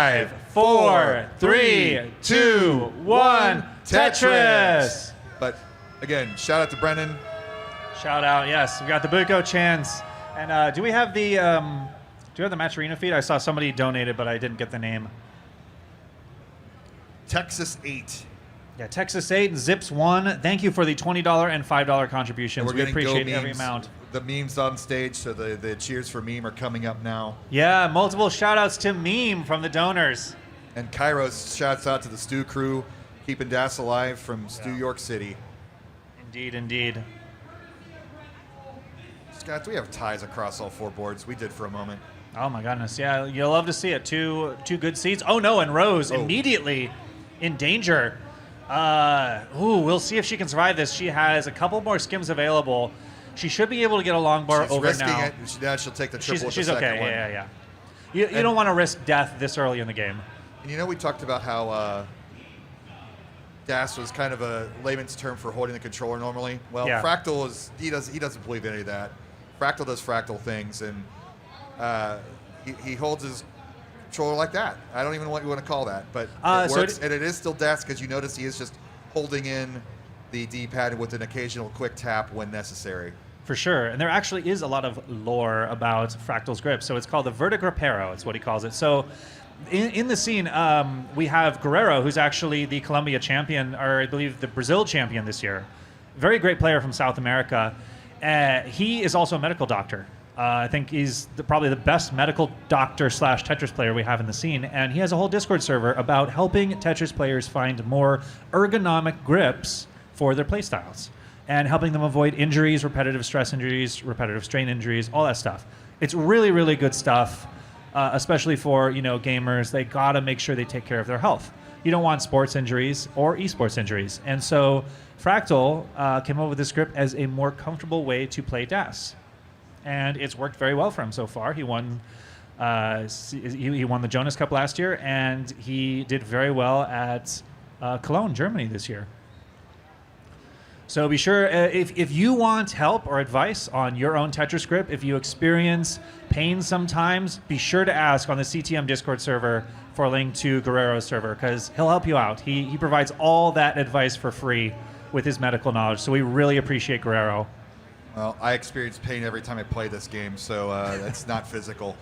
5, 4, 3, 2, 1. Tetris. But again, shout out to Brennan. Shout out, yes. We got the Buko chants. And do we have the Match Arena feed? I saw somebody donated, but I didn't get the name. Texas 8. Yeah, Texas 8 and Zips 1. Thank you for the $20 and $5 contributions. We appreciate every amount. The memes on stage, so the cheers for meme are coming up now. Yeah, multiple shout outs to meme from the donors. And Kairos shouts out to the Stew crew, keeping DAS alive from Stew York City. Indeed, indeed. Scott, do we have ties across all 4 boards? We did for a moment. Oh my goodness, yeah, you'll love to see it. Two good seeds. Oh no, and Rose immediately in danger. We'll see if she can survive this. She has a couple more skims available. She should be able to get a long bar over now. She'll take the triple. She's okay. Yeah. You don't want to risk death this early in the game. And we talked about how DAS was kind of a layman's term for holding the controller normally. Well, yeah. Fractal he doesn't believe any of that. Fractal does Fractal things, and he holds his controller like that. I don't even know what you want to call that, but it works, and it is still DAS because you notice he is just holding in the D-pad with an occasional quick tap when necessary. For sure, and there actually is a lot of lore about Fractal's grip. So it's called the Vertigrapero, it's what he calls it. So in the scene, we have Guerrero, who's actually the Colombia champion, or I believe the Brazil champion this year. Very great player from South America. He is also a medical doctor. I think he's probably the best medical doctor / Tetris player we have in the scene. And he has a whole Discord server about helping Tetris players find more ergonomic grips for their playstyles and helping them avoid injuries, repetitive stress injuries, repetitive strain injuries, all that stuff. It's really, really good stuff, especially for gamers. They gotta make sure they take care of their health. You don't want sports injuries or esports injuries. And so Fractal came up with this grip as a more comfortable way to play DAS. And it's worked very well for him so far. He won he won the Jonas Cup last year, and he did very well at Cologne, Germany this year. So be sure, if you want help or advice on your own Tetris grip, if you experience pain sometimes, be sure to ask on the CTM Discord server for a link to Guerrero's server, because he'll help you out. He provides all that advice for free with his medical knowledge, so we really appreciate Guerrero. Well, I experience pain every time I play this game, so that's not physical.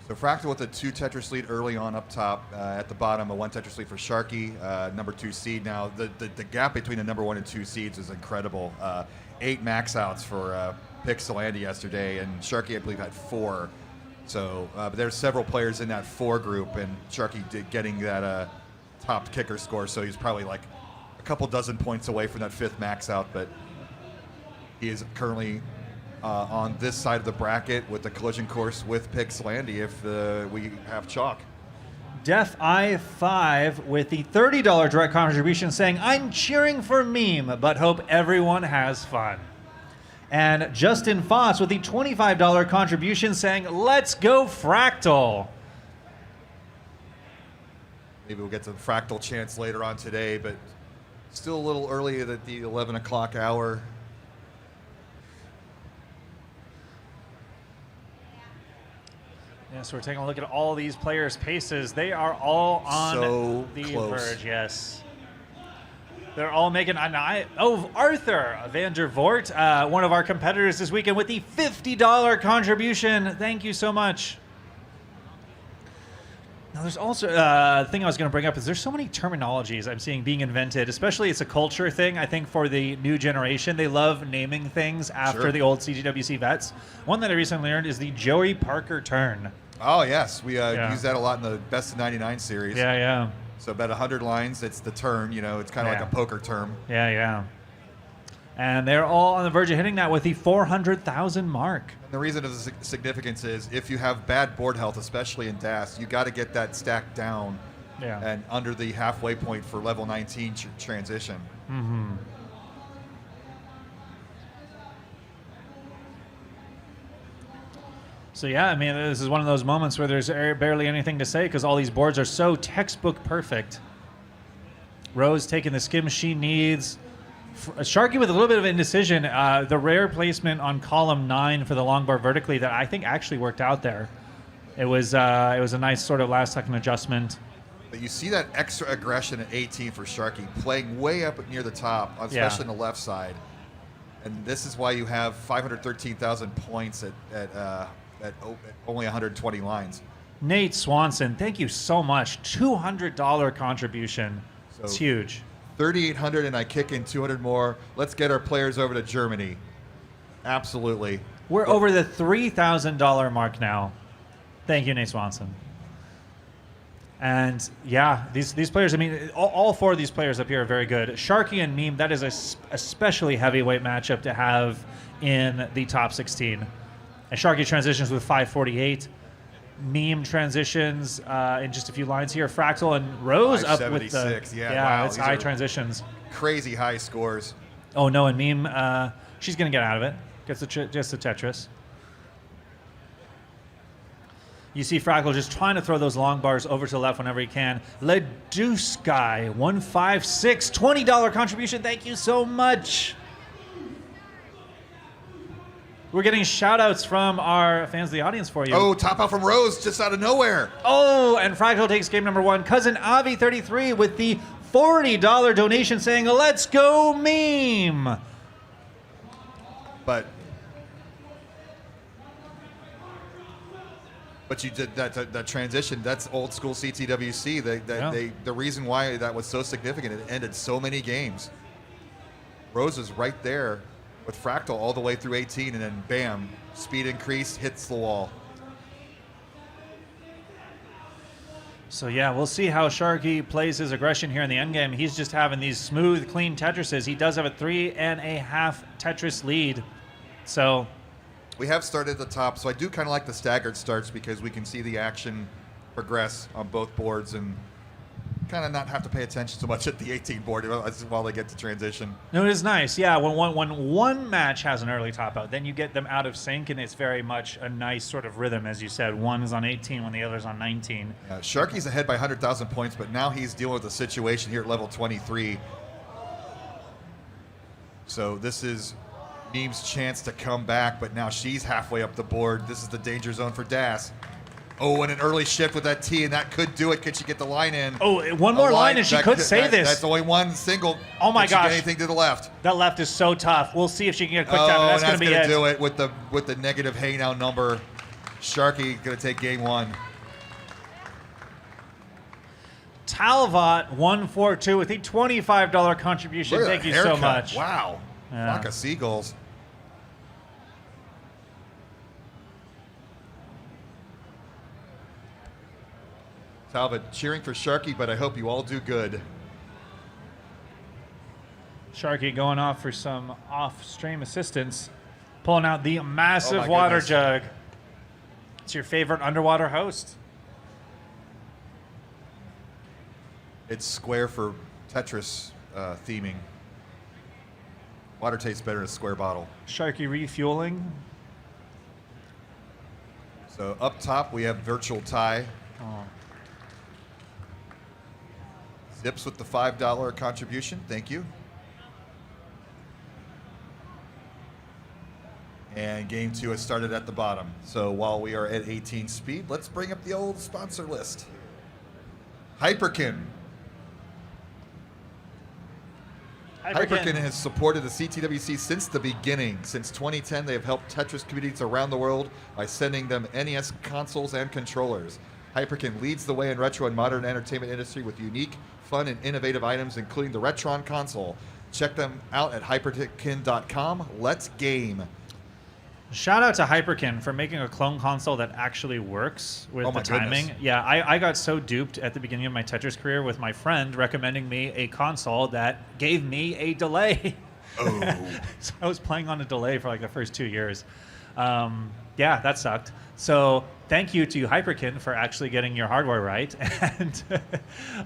So Fractal with a 2 Tetris lead early on up top. At the bottom, a 1 Tetris lead for Sharky, number 2 seed. Now, the gap between the number 1 and 2 seeds is incredible. 8 max outs for Pixelandi yesterday, and Sharky, I believe, had 4. So but there's several players in that 4 group, and Sharky getting that top kicker score, so he's probably like a couple dozen points away from that 5th max out, but he is currently on this side of the bracket with the collision course with Pixelandi if we have chalk. Def I5 with the $30 direct contribution saying, I'm cheering for meme, but hope everyone has fun. And Justin Foss with the $25 contribution saying, let's go Fractal. Maybe we'll get some Fractal chants later on today, but still a little early at the 11 o'clock hour. Yeah, so we're taking a look at all these players' paces. They are all on the verge, yes. They're all making an eye. Oh, Arthur van der Voort, one of our competitors this weekend with the $50 contribution. Thank you so much. Now, there's also the thing I was going to bring up is there's so many terminologies I'm seeing being invented, especially it's a culture thing, I think, for the new generation. They love naming things after the old CTWC vets. One that I recently learned is the Joey Parker turn. Oh, yes. We use that a lot in the Best of 99 series. Yeah. So about 100 lines, it's the turn. It's kind of like a poker term. Yeah. And they're all on the verge of hitting that with the 400,000 mark. And the reason of the significance is if you have bad board health, especially in DAS, you got to get that stack down and under the halfway point for level 19 transition. Mm-hmm. So yeah, I mean, this is one of those moments where there's barely anything to say because all these boards are so textbook perfect. Rose taking the skim she needs. Sharky with a little bit of indecision. The rare placement on column 9 for the long bar vertically that I think actually worked out there. It was a nice sort of last-second adjustment. But you see that extra aggression at 18 for Sharky, playing way up near the top, especially on the left side. And this is why you have 513,000 points at only 120 lines. Nate Swanson, thank you so much. $200 contribution. So it's huge. 3,800, and I kick in 200 more. Let's get our players over to Germany. Absolutely. We're over the $3,000 mark now. Thank you, Nate Swanson. And yeah, these players, I mean, all four of these players up here are very good. Sharky and Meme, that is a especially heavyweight matchup to have in the top 16. And Sharky transitions with 548. Meme transitions in just a few lines here. Fractal and Rose up with the... Wow, it's high transitions. Crazy high scores. Oh, no, and Meme, she's going to get out of it. Gets the Tetris. You see Fractal just trying to throw those long bars over to the left whenever he can. Leduce Guy, 156, $20 contribution. Thank you so much. We're getting shout-outs from our fans of the audience for you. Oh, top out from Rose, just out of nowhere. Oh, and Fractal takes game number 1. Cousin Avi33 with the $40 donation saying, let's go Meme. But you did that transition. That's old school CTWC. The reason why that was so significant, it ended so many games. Rose is right there with Fractal all the way through 18, and then bam, speed increase, hits the wall. So yeah, we'll see how Sharky plays his aggression here in the endgame. He's just having these smooth, clean Tetrises. He does have a 3.5 Tetris lead. So we have started at the top, so I do kind of like the staggered starts because we can see the action progress on both boards and kind of not have to pay attention so much at the 18 board while they get to transition. No, it is nice. Yeah, when one match has an early top out, then you get them out of sync, and it's very much a nice sort of rhythm, as you said. One is on 18 when the other's on 19. Sharky's ahead by 100,000 points, but now he's dealing with a situation here at level 23. So this is Meme's chance to come back, but now she's halfway up the board. This is the danger zone for Das. Oh, and an early shift with that T, and that could do it. Could she get the line in? Oh, one more line, and she could say this. That's only one single. Oh my gosh! Get anything to the left? That left is so tough. We'll see if she can get a quick tap. Oh, That's going to be it. Do it with the negative hey now number. Sharky going to take game 1. Talvot 142 with a $25 contribution. Thank you so much. Wow. Flock of seagulls. Talbot cheering for Sharky, but I hope you all do good. Sharky going off for some off-stream assistance, pulling out the massive water jug. It's your favorite underwater host. It's square for Tetris theming. Water tastes better in a square bottle. Sharky refueling. So up top we have virtual tie. Oh. Zips with the $5 contribution. Thank you. And game 2 has started at the bottom. So while we are at 18 speed, let's bring up the old sponsor list. Hyperkin. Hyperkin has supported the CTWC since the beginning. Since 2010, they have helped Tetris communities around the world by sending them NES consoles and controllers. Hyperkin leads the way in retro and modern entertainment industry with unique, fun, and innovative items, including the Retron console. Check them out at hyperkin.com. Let's game. Shout out to Hyperkin for making a clone console that actually works with the timing. Goodness. Yeah, I got so duped at the beginning of my Tetris career with my friend recommending me a console that gave me a delay. Oh. So I was playing on a delay for like the first 2 years. Yeah, that sucked. So thank you to Hyperkin for actually getting your hardware right. And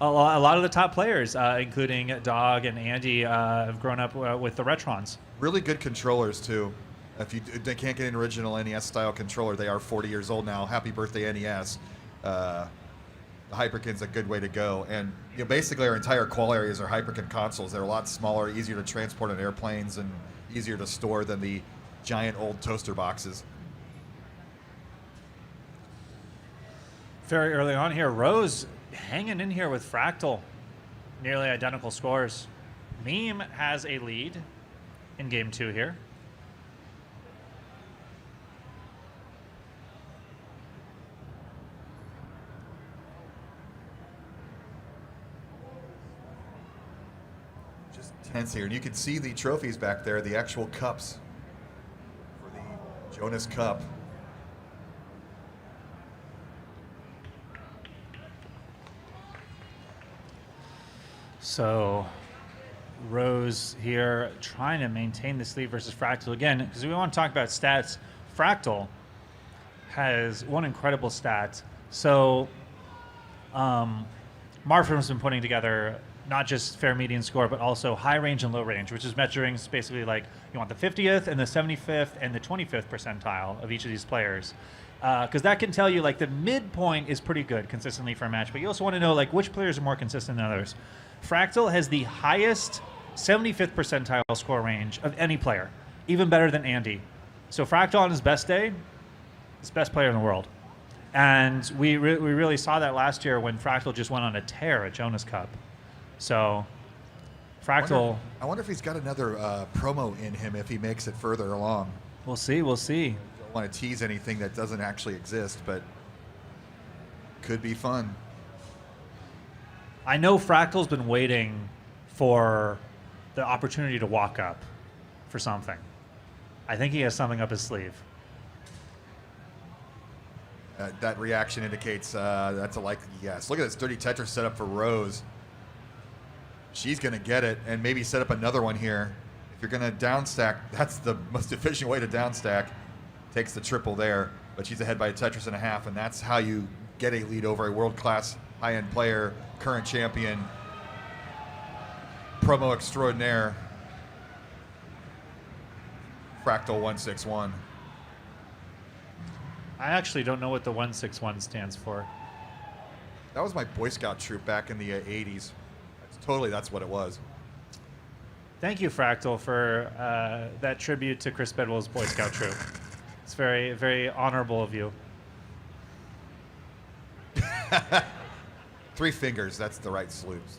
a lot of the top players, including Dog and Andy, have grown up with the Retrons. Really good controllers, too. If they can't get an original NES-style controller, they are 40 years old now. Happy birthday, NES. The Hyperkin's a good way to go. And basically our entire qual areas are Hyperkin consoles. They're a lot smaller, easier to transport on airplanes, and easier to store than the giant old toaster boxes. Very early on here, Rose hanging in here with Fractal. Nearly identical scores. Meme has a lead in game 2 here. Just tense here. And you can see the trophies back there, the actual cups for the Jonas Cup. So Rose here trying to maintain this lead versus Fractal again, because we want to talk about stats. Fractal has one incredible stat. So Marfram's been putting together not just fair median score, but also high range and low range, which is measuring basically like you want the 50th and the 75th and the 25th percentile of each of these players. Because that can tell you like the midpoint is pretty good consistently for a match, but you also want to know like which players are more consistent than others. Fractal has the highest 75th percentile score range of any player, even better than Andy. So Fractal on his best day is best player in the world. And we really saw that last year when Fractal just went on a tear at Jonas Cup. So Fractal... I wonder if he's got another promo in him if he makes it further along. We'll see, we'll see. Don't want to tease anything that doesn't actually exist, but could be fun. I know Fractal's been waiting for the opportunity to walk up for something. I think he has something up his sleeve. That reaction indicates that's a likely yes. Look at this dirty Tetris setup for Rose. She's going to get it and maybe set up another one here. If you're going to down stack, that's the most efficient way to down stack. Takes the triple there, but she's ahead by a Tetris and a half, and that's how you get a lead over a world-class high-end player, current champion, promo extraordinaire, Fractal 161. I actually don't know what the 161 stands for. That was my Boy Scout troop back in the 80s. That's what it was. Thank you, Fractal, for that tribute to Chris Bidwell's Boy Scout troop. It's very, very honorable of you. 3 fingers, that's the right salutes.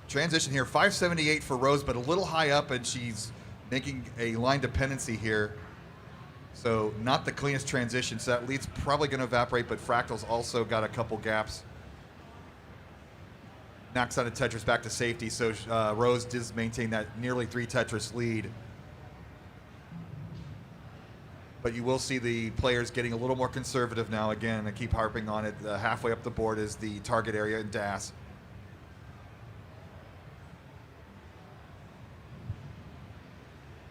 Transition here, 578 for Rose, but a little high up, and she's making a line dependency here. So not the cleanest transition, so that lead's probably going to evaporate, but Fractal's also got a couple gaps. Knocks out a Tetris back to safety, so Rose does maintain that nearly 3 Tetris lead. But you will see the players getting a little more conservative now. Again, I keep harping on it. Halfway up the board is the target area in DAS.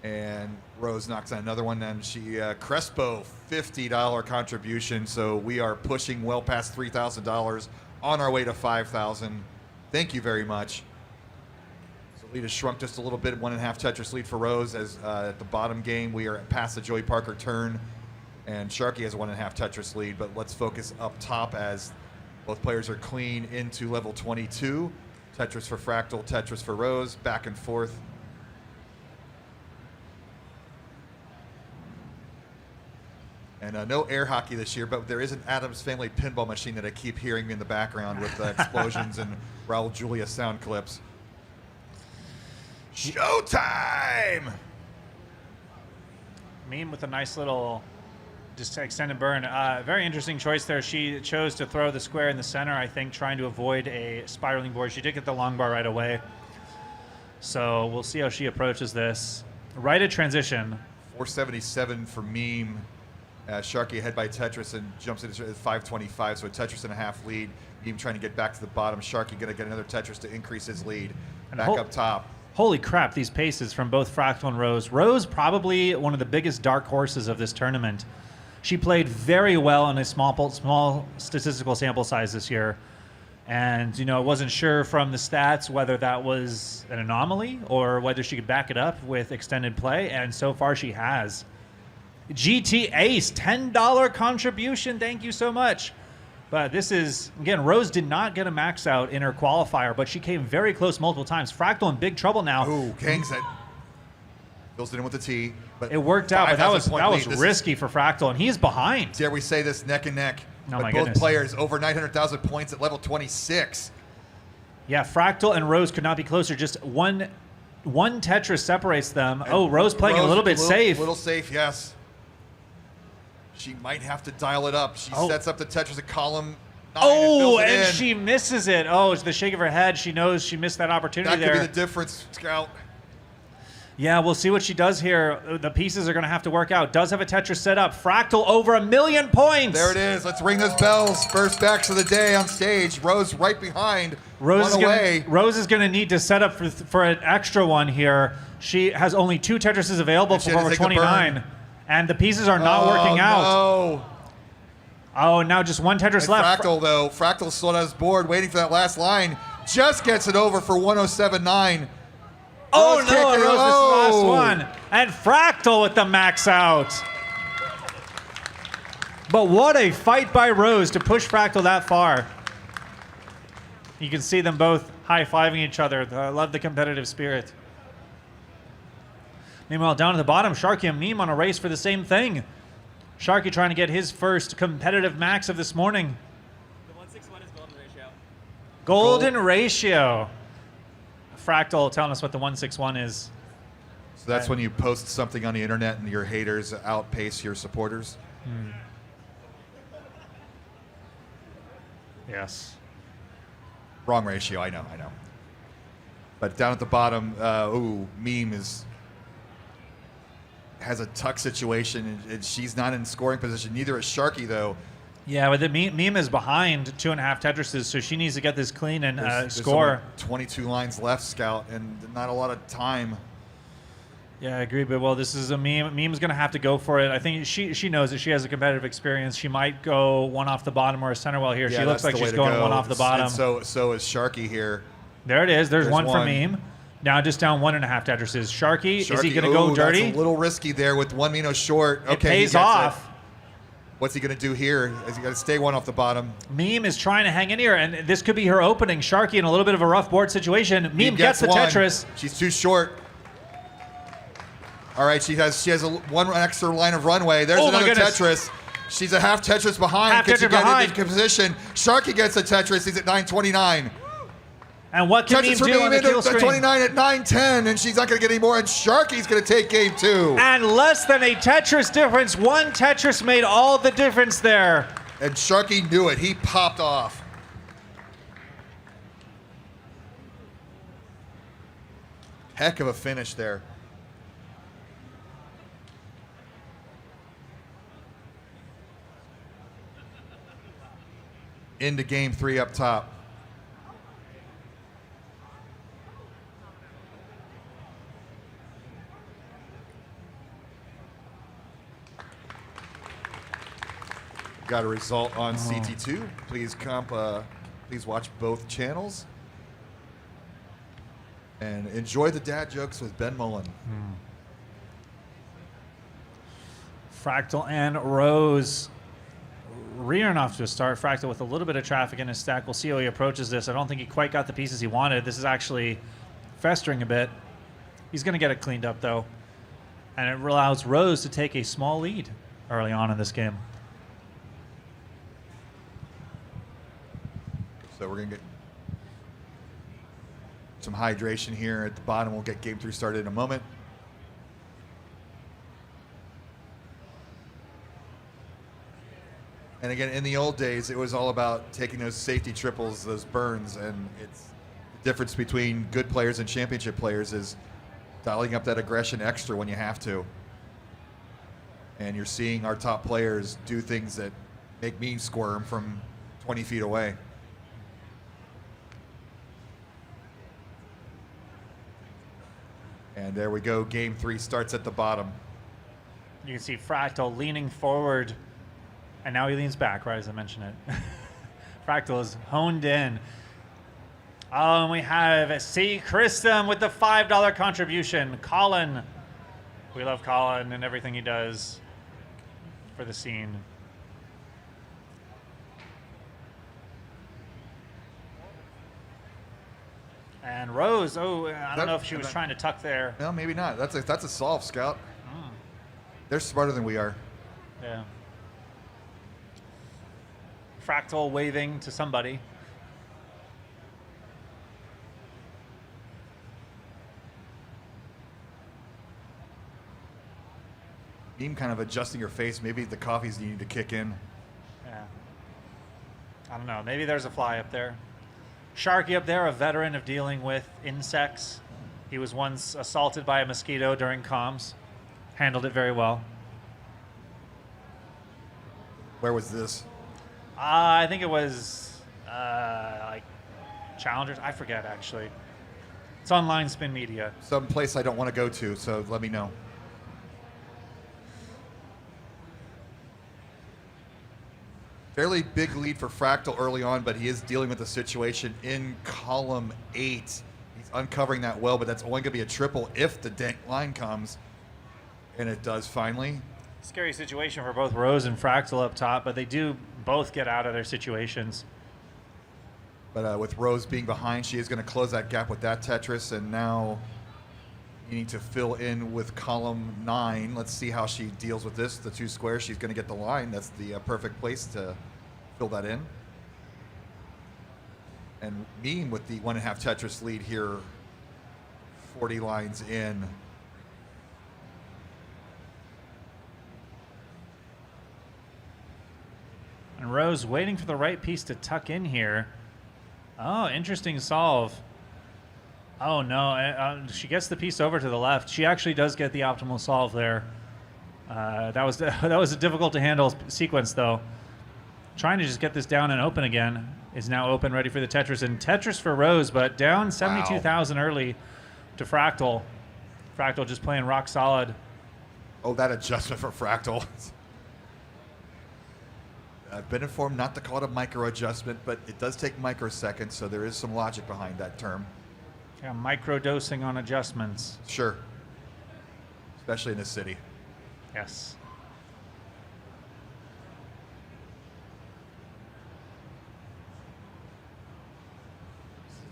And Rose knocks on another one, and she Crespo $50 contribution. So we are pushing well past $3,000, on our way to $5,000. Thank you very much. So lead has shrunk just a little bit, 1.5 Tetris lead for Rose. As at the bottom game, we are past the Joey Parker turn, and Sharky has a 1.5 Tetris lead. But let's focus up top as both players are clean into level 22. Tetris for Fractal, Tetris for Rose, back and forth. And no air hockey this year, but there is an Addams Family pinball machine that I keep hearing in the background with explosions and Raul Julia sound clips. Showtime! Meme with a nice little just extended burn. Very interesting choice there. She chose to throw the square in the center, I think, trying to avoid a spiraling board. She did get the long bar right away. So we'll see how she approaches this. Right at transition. 477 for Meme. Sharky ahead by Tetris and jumps into 525, so a Tetris and a half lead. Meme trying to get back to the bottom. Sharky going to get another Tetris to increase his lead. Back up top. Holy crap, these paces from both Fractal and Rose. Rose probably one of the biggest dark horses of this tournament. She played very well in a small statistical sample size this year. And, you know, I wasn't sure from the stats whether that was an anomaly or whether she could back it up with extended play. And so far she has. GT Ace, $10 contribution. Thank you so much. But this is, again, Rose did not get a max out in her qualifier, but she came very close multiple times. Fractal in big trouble now. Ooh, Kang's it. Fills it in with the T. But it worked out, but that was lead. risky for Fractal, and he's behind. Dare we say this, neck and neck. Oh but my both goodness. players over 900,000 points at level 26. Yeah, Fractal and Rose could not be closer. Just one Tetris separates them. And Rose playing a little bit safe. A little safe, yes. She might have to dial it up. She sets up the Tetris at column 9 and she misses it. Oh, it's the shake of her head. She knows she missed that opportunity there. That could be the difference, Scout. Yeah, we'll see what she does here. The pieces are going to have to work out. Does have a Tetris set up. Fractal over 1 million points. There it is. Let's ring those bells. First backs of the day on stage. Rose right behind. Rose is going to need to set up for an extra one here. She has only 2 Tetrises available for over 29. And the pieces are not working out. No. Oh, now just 1 Tetris left. Fractal, though. Fractal still on his board, waiting for that last line. Just gets it over for 107.9. Oh, no, Rose missed the last one. And Fractal with the max out. But what a fight by Rose to push Fractal that far. You can see them both high-fiving each other. I love the competitive spirit. Meanwhile, down at the bottom, Sharky and Meme on a race for the same thing. Sharky trying to get his first competitive max of this morning. The 161 is golden ratio. Golden ratio. Fractal telling us what the 161 is. So that's when you post something on the internet and your haters outpace your supporters? Yes. Wrong ratio, I know. But down at the bottom, Meme has a tuck situation, and she's not in scoring position. Neither is Sharky, though. Yeah, but the Meme is behind 2.5 Tetrises, so she needs to get this clean and score. There's only 22 lines left, Scout, and not a lot of time. Yeah, I agree, but well, this is a Meme. Meme's going to have to go for it. I think she knows that she has a competitive experience. She might go one off the bottom or a center well here. Yeah, she looks like she's going one off the bottom. And so is Sharky here. There it is. There's one for Meme. Now just down 1.5 Tetrises. Sharky, is he going to go dirty? That's a little risky there with 1 Mino short. It pays off. What's he going to do here? Is he going to stay one off the bottom? Meme is trying to hang in here, and this could be her opening. Sharky in a little bit of a rough board situation. Meme gets the Tetris. She's too short. All right, she has one extra line of runway. There's another Tetris. She's a half Tetris behind. Can she get into position? Sharky gets a Tetris. He's at 929. And what can Meme do on the kill screen? 29 at 910, and she's not going to get any more. And Sharky's going to take game 2. And less than a Tetris difference. 1 Tetris made all the difference there. And Sharky knew it. He popped off. Heck of a finish there. Into game 3 up top. Got a result on CT2. Please watch both channels. And enjoy the dad jokes with Ben Mullen. Fractal and Rose rearing off to a start. Fractal with a little bit of traffic in his stack. We'll see how he approaches this. I don't think he quite got the pieces he wanted. This is actually festering a bit. He's going to get it cleaned up, though. And it allows Rose to take a small lead early on in this game. So we're going to get some hydration here at the bottom. We'll get game 3 started in a moment. And again, in the old days, it was all about taking those safety triples, those burns, and it's the difference between good players and championship players is dialing up that aggression extra when you have to. And you're seeing our top players do things that make me squirm from 20 feet away. And there we go. Game 3 starts at the bottom. You can see Fractal leaning forward, and now he leans back, right as I mentioned it. Fractal is honed in. Oh, and we have C. Christum with the $5 contribution. Colin. We love Colin and everything he does for the scene. And And Rose, I don't know if she was trying to tuck there. No, maybe not. That's a solve, Scout. They're smarter than we are. Yeah. Fractal waving to somebody. Beam kind of adjusting her face. Maybe the coffee's needing to kick in. Yeah. I don't know. Maybe there's a fly up there. Sharky up there, a veteran of dealing with insects. He was once assaulted by a mosquito during comms. Handled it very well. Where was this? I think it was like Challengers. I forget, actually. It's online Spin Media. Some place I don't want to go to, so let me know. Fairly big lead for Fractal early on, but he is dealing with the situation in column 8. He's uncovering that well, but that's only going to be a triple if the dank line comes. And it does finally. Scary situation for both Rose and Fractal up top, but they do both get out of their situations. But with Rose being behind, she is going to close that gap with that Tetris, and now you need to fill in with column 9. Let's see how she deals with this. The 2 squares, she's going to get the line. That's the perfect place to fill that in. And Meme with the 1.5 Tetris lead here, 40 lines in. And Rose waiting for the right piece to tuck in here. Oh, interesting solve. Oh, no. She gets the piece over to the left. She actually does get the optimal solve there. That was a difficult to handle sequence, though. Trying to just get this down and open again. Is now open, ready for the Tetris. And Tetris for Rose, but down 72,000 early to Fractal. Fractal just playing rock solid. Oh, that adjustment for Fractal. I've been informed not to call it a micro adjustment, but it does take microseconds, so there is some logic behind that term. Yeah, micro dosing on adjustments. Sure. Especially in this city. Yes.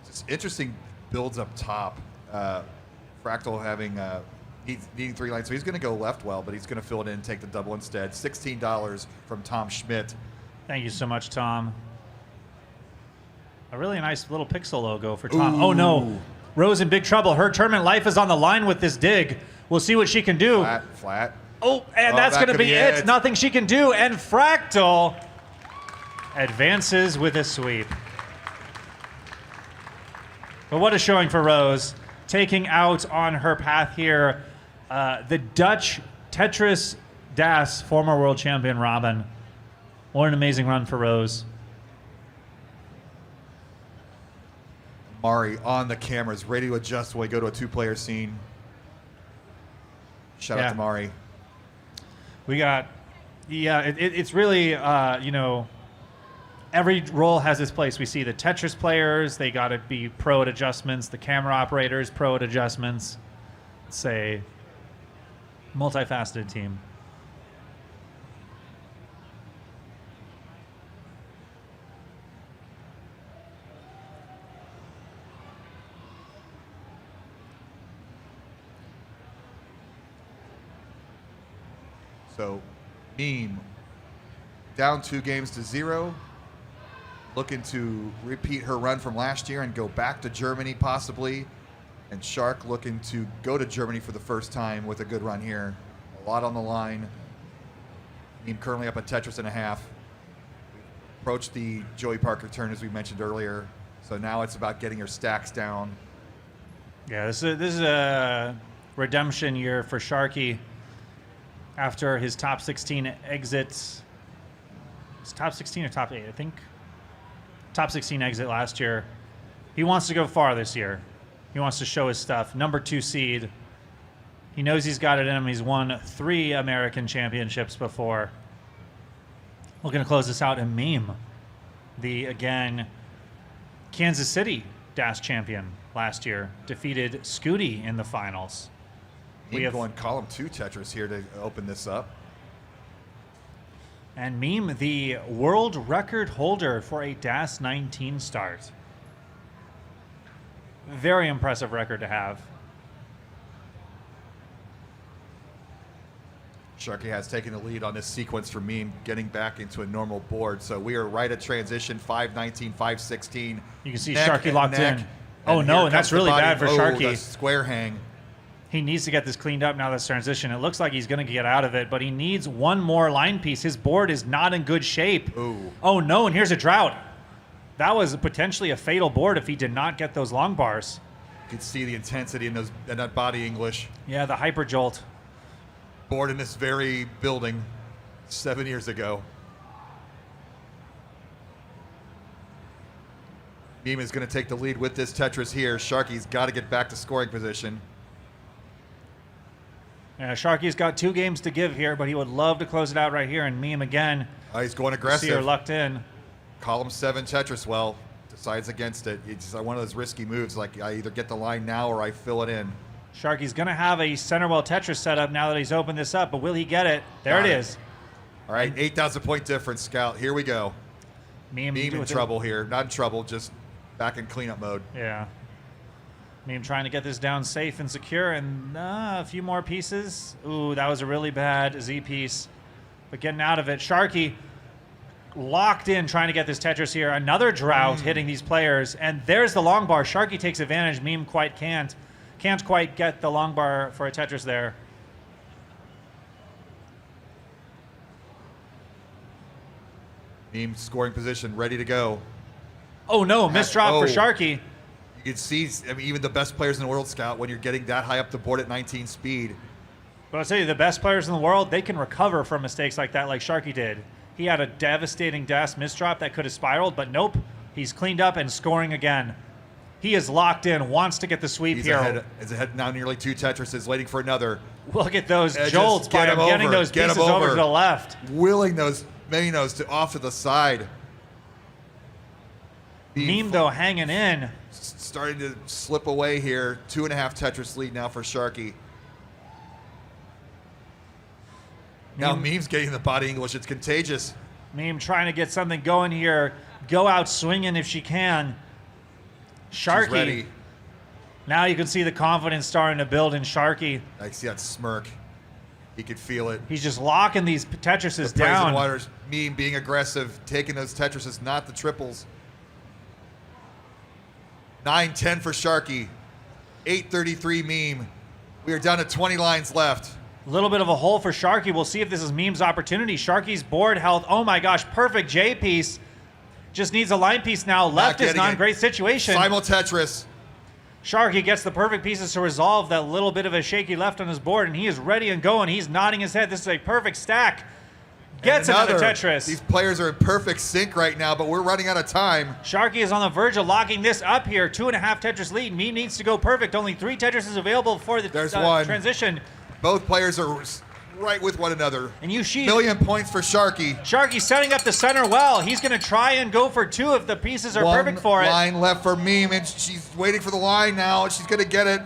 It's interesting builds up top. Fractal having needing 3 lines, so he's going to go left well, but he's going to fill it in and take the double instead. $16 from Tom Schmidt. Thank you so much, Tom. A really nice little pixel logo for Tom. Ooh. Oh, no. Rose in big trouble. Her tournament life is on the line with this dig. We'll see what she can do. Flat. Oh, and that's that going to could be be it. it. Nothing she can do. And Fractal advances with a sweep. But what a showing for Rose. Taking out on her path here the Dutch Tetris Das former world champion Robin. What an amazing run for Rose. Mari on the cameras, ready to adjust when we go to a 2-player scene. Shout out to Mari. We got, it's really, every role has its place. We see the Tetris players, they got to be pro at adjustments. The camera operators, pro at adjustments. It's a multifaceted team. So, Meme down 2-0, looking to repeat her run from last year and go back to Germany possibly. And Shark looking to go to Germany for the first time with a good run here. A lot on the line. Meme currently up a Tetris and a half. Approached the Joey Parker turn as we mentioned earlier. So now it's about getting her stacks down. Yeah, this is a redemption year for Sharky. After his top 16 exits, it's top 16 or top 8, I think. Top 16 exit last year. He wants to go far this year. He wants to show his stuff. Number 2 seed. He knows he's got it in him. He's won 3 American championships before. Looking to close this out in Meme. The, again, Kansas City DAS champion last year. Defeated Scooty in the finals. We have going column 2 Tetris here to open this up. And Meme, the world record holder for a DAS 19 start. Very impressive record to have. Sharky has taken the lead on this sequence for Meme, getting back into a normal board. So we are right at transition, 5-19, 5-16. You can see Sharky locked in. Oh, no, and that's really bad for Sharky. The square hang. He needs to get this cleaned up now, this transition. It looks like he's going to get out of it, but he needs one more line piece. His board is not in good shape. Ooh. Oh, no, and here's a drought. That was potentially a fatal board if he did not get those long bars. You can see the intensity in that body English. Yeah, the hyper jolt. Board in this very building 7 years ago. Meme is going to take the lead with this Tetris here. Sharky's got to get back to scoring position. Yeah, Sharky's got 2 games to give here, but he would love to close it out right here. And Meme again. He's going aggressive. See her lucked in. Column 7 Tetris, well, decides against it. It's one of those risky moves, like I either get the line now or I fill it in. Sharky's going to have a center well Tetris set up now that he's opened this up, but will he get it? There it is. All right, 8,000 point difference, Scout. Here we go. Meme in trouble here. Not in trouble, just back in cleanup mode. Yeah. Meme trying to get this down safe and secure, and a few more pieces. Ooh, that was a really bad Z piece. But getting out of it. Sharky locked in trying to get this Tetris here. Another drought hitting these players, and there's the long bar. Sharky takes advantage. Meme quite can't. Can't quite get the long bar for a Tetris there. Meme scoring position, ready to go. Oh no, missed drop for Sharky. You can see, I mean, even the best players in the world, Scout, when you're getting that high up the board at 19 speed. But I'll tell you, the best players in the world, they can recover from mistakes like that, like Sharky did. He had a devastating DAS misdrop that could have spiraled, but nope. He's cleaned up and scoring again. He is locked in, wants to get the sweep here. He's ahead now, nearly 2 Tetrises, waiting for another. Look at those jolts by him getting those pieces over to the left. Willing those Minos to off to the side. Meme, though, hanging in. Starting to slip away here. 2.5 Tetris lead now for Sharky. Now Meme's getting the body English. It's contagious. Meme trying to get something going here. Go out swinging if she can. Sharky. Now you can see the confidence starting to build in Sharky. I see that smirk. He could feel it. He's just locking these Tetrises down. Waters, Meme being aggressive, taking those Tetrises, not the triples. 9-10 for Sharky. 8:33 Meme. We are down to 20 lines left. A little bit of a hole for Sharky. We'll see if this is Meme's opportunity. Sharky's board health. Oh my gosh, perfect J piece. Just needs a line piece now. Left is not in great situation. Simul Tetris. Sharky gets the perfect pieces to resolve that little bit of a shaky left on his board, and he is ready and going. He's nodding his head. This is a perfect stack. Gets another Tetris. These players are in perfect sync right now, but we're running out of time. Sharky is on the verge of locking this up here. 2.5 Tetris lead. Meme needs to go perfect. Only 3 Tetrises available for the transition. Both players are right with one another. And you see million points for Sharky. Sharky setting up the center well. He's going to try and go for 2 if the pieces are perfect for it. One line left for Meme, and she's waiting for the line now. She's going to get it.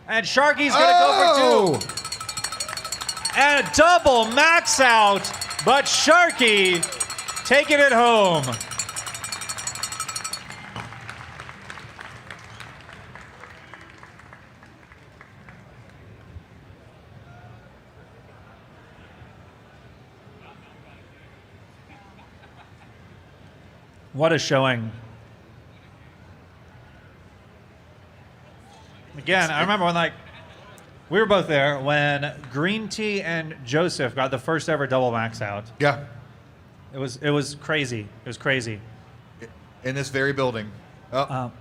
And Sharky's going to go for 2. And a double max out, but Sharky taking it home. What a showing. Again, I remember when we were both there when Green Tea and Joseph got the first ever double max out. Yeah. It was crazy. It was crazy. In this very building. Oh.